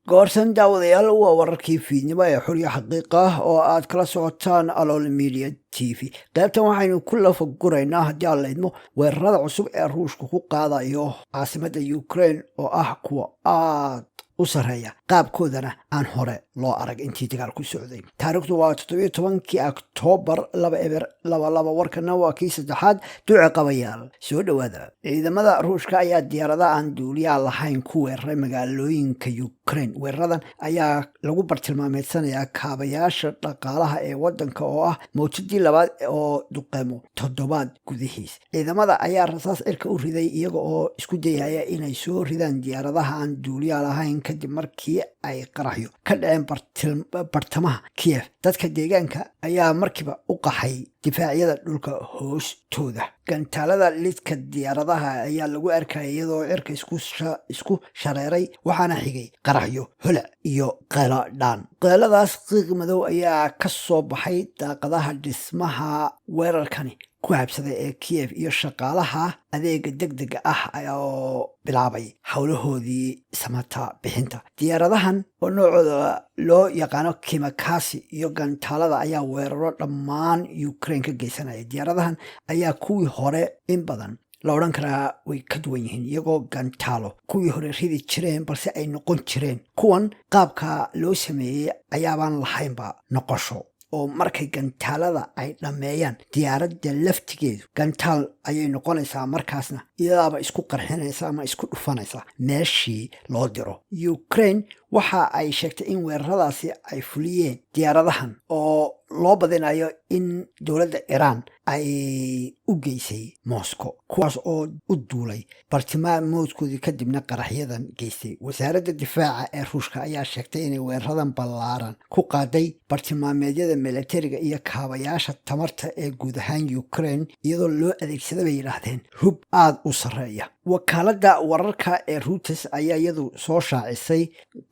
goorsan daawadayaal waa wararkii fiidnimo ee xuriya xaqiiqa ah oo aad kala socotaan alool media t v qaybtan waxaynu ku lafaguraynaa haddii aan la idmo weerarada cusub ee ruushka ku qaadayo caasimadda ukraine oo ah kuwa aad u sarreeya qaabkoodana aan hore loo arag intii dagaalku socday. taariikhdu waa 17 Oktoobar 2022. warkana waa kii saddexaad. duca qabayaal soo dhawaada. ciidamada ruushka ayaa diyaaradaha aan duuliyaha lahayn ku weeraray magaalooyinka Ukraine. weeraradan ayaa lagu bartilmaameedsanayaa kaabayaasha dhaqaalaha ee wadanka oo ah mowjadii labaad oo duqeymo toddobaad gudihiis. ciidamada ayaa rasaas cirka u riday iyaga oo isku dayaya inay soo ridaan diyaaradaha aan duuliyaha lahayn kadib markii ay qaraxyo ka dhaceen bartamaha Kiev. dadka deegaanka ayaa markiiba u qaxay difaacyada dhulka hoostooda. gantaalada lidka diyaaradaha ayaa lagu arkayay iyadoo cirka isku shareeray, waxaana xigay qaraxyo, holac iyo qeeladhaan. qeeladaas qiiq madow ayaa ka soo baxay daaqadaha dhismaha weerarkani ku habsaday ee Kiev, iyo shaqaalaha adeega degdega ah oo bilaabay howlahoodii samata bixinta. diyaaradahan oo noocooda loo yaqaano Kamikaze iyo gantaalada ayaa weeraro dhammaan Ukraine ka geysanaya. diyaaradahan ayaa kuwii hore in badan la odhan karaa way ka duwan yihiin, iyagoo gantaalo kuwii hore ridi jireen balse ay noqon jireen kuwan qaabka loo sameeyey ayaabaan lahaynba noqosho, oo markay gantaalada ay dhammeeyaan diyaaradda laftigeedu gantaal ayay noqonaysaa, markaasna iyadaaba isku qarxinaysa ama isku dhufanaysa meeshii loo diro. Ukraine waxa ay sheegtay in weeraradaasi ay fuliyeen diyaaradahan oo loo badinayo in dowladda Iran ay u geysay Moscow, kuwaas oo u duulay bartilmaameedkoodii kadibna qaraxyadan geystay. wasaaradda difaaca ee ruushka ayaa sheegtay inay weeraradan ballaaran ku qaaday bartilmaameedyada militariga iyo kaabayaasha tamarta ee guud ahaan Ukraine, iyadoo loo adeegsaday bay yidhaahdeen hub aad u sarreeya. wakaaladda wararka ee Reuters ayaa iyadu soo shaacisay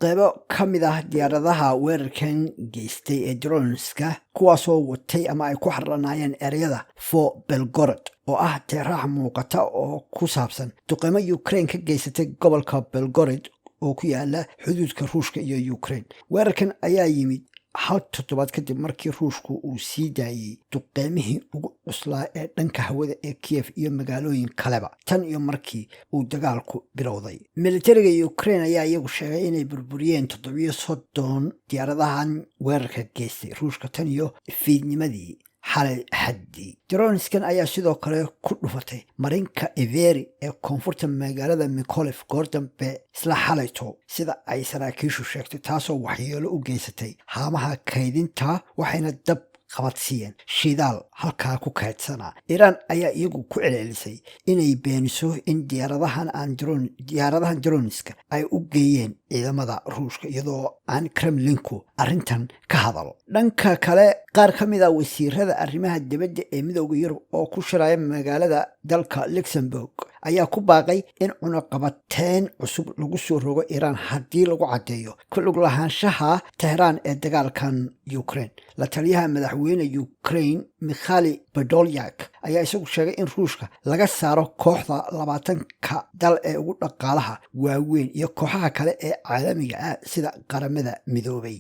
qaybo ka mid ah diyaaradaha weerarkan geystay ee droneska, kuwaasoo watay ama ay ku xaranaayeen ereyada for Belgorod oo ah teeraax muuqata oo ku saabsan duqeymo Ukraine ka geysatay gobolka Belgorod oo ku yaala xuduudka ruushka iyo Ukraine. weerarkan ayaa yimid hal toddobaad kadib markii ruushku uu sii daayey duqeymihii ugu cuslaa ee dhanka hawada ee Kiev iyo magaalooyin kaleba tan iyo markii uu dagaalku bilowday. militariga Ukraine ayaa iyagu sheegay inay burburiyeen 37 diyaaradahan weerarka geystay ruushka tan iyo fiidnimadii xalay xaddii. droneskan ayaa sidoo kale ku dhufatay marinka Everi ee koonfurta magaalada Mykolaiv goor dambe isla xalayto, sida ay saraakiishu sheegtay, taasoo waxyeelo u geysatay haamaha kaydinta, waxayna dab qabadsiiyeen shidaal halkaa ku kaydsanaa. Iran ayaa iyagu ku celcelisay inay beeniso in diyaaradahan droneska ay u geeyeen ciidamada ruushka, iyadoo aan Kremlinku arrintan ka hadalo. dhanka kale, qaar ka mid ah wasiirada arrimaha dibadda ee midowda Yurub oo ku shiraya magaalada dalka Luxembourg ayaa ku baaqay in cunaqabateyn cusub lagu soo rogo Iran haddii lagu caddeeyo ku lug lahaanshaha Tehran ee dagaalkan Ukraine. la taliyaha madaxweyne Ukraine Mikhail Podolyak ayaa isagu sheegay in ruushka laga saaro kooxda 20ka dal ee ugu dhaqaalaha waaweyn iyo kooxaha kale ee caalamiga ah sida qaramada midoobay.